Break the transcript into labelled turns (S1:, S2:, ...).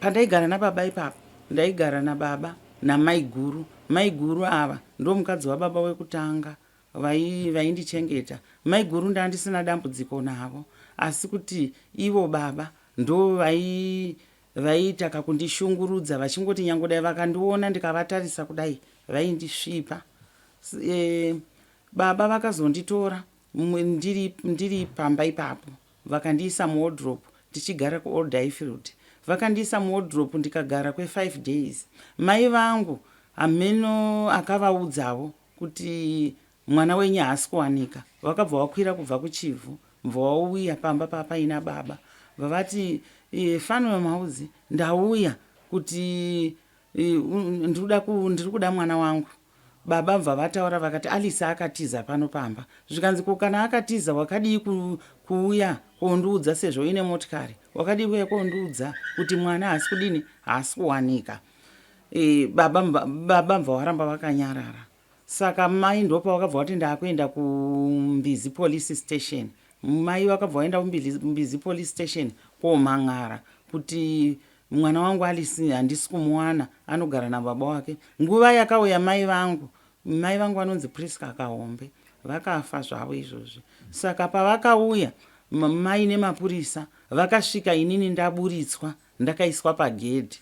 S1: Pandaigara nababa ipapo ndaigara nababa namaiguru. Maiguru ava ndo mukadzi wababa wekutanga vaindichengeta. Maiguru ndandisina dambudziko navo, asi kuti ivo baba ndo vaitaka kundishungurudza vachingoti nyange dai vakandiona ndikavatarisa kudai vaindisvipa. Baba vakazonditora ndiri pamba ipapo vakandiisa muwardrobe tichigara kuold Highfield. Vakandiisa muwardrobe ndikagara kwe5 days. Mai vangu ameno akavaudzawo kuti mwana wenyu haasi kuwanika. Vakabva vakwira kubva kuchivhu bva vauya pamba papaina baba vavati Fanwe Mauzi ndauya kuti ndiri kuda mwana wangu. Baba bva vataura vakati Alice akatiza pano pamba. Zvikanzi kana akatiza wakadii kuuya kondiudza sezvo ine motikari. Wakadii kuuya kondiudza kuti mwana haasi kudini haasi kuwanika. Baba bva varamba vakanyarara. Saka mai ndopa wakabva kuti ndakuenda kuMbizi police station. Mai wakabva waenda kuMbizi police station komang'ara kuti mwana wangu Alice handisi kumuwana, anogara nababa wake. Nguva yakauya mai vangu vanonzi Priska Kahombe vakafa zvavo izvozvi. Saka pavakauya mai nemapurisa vakasvika inini ndaburitswa ndakaiswa pagedhi.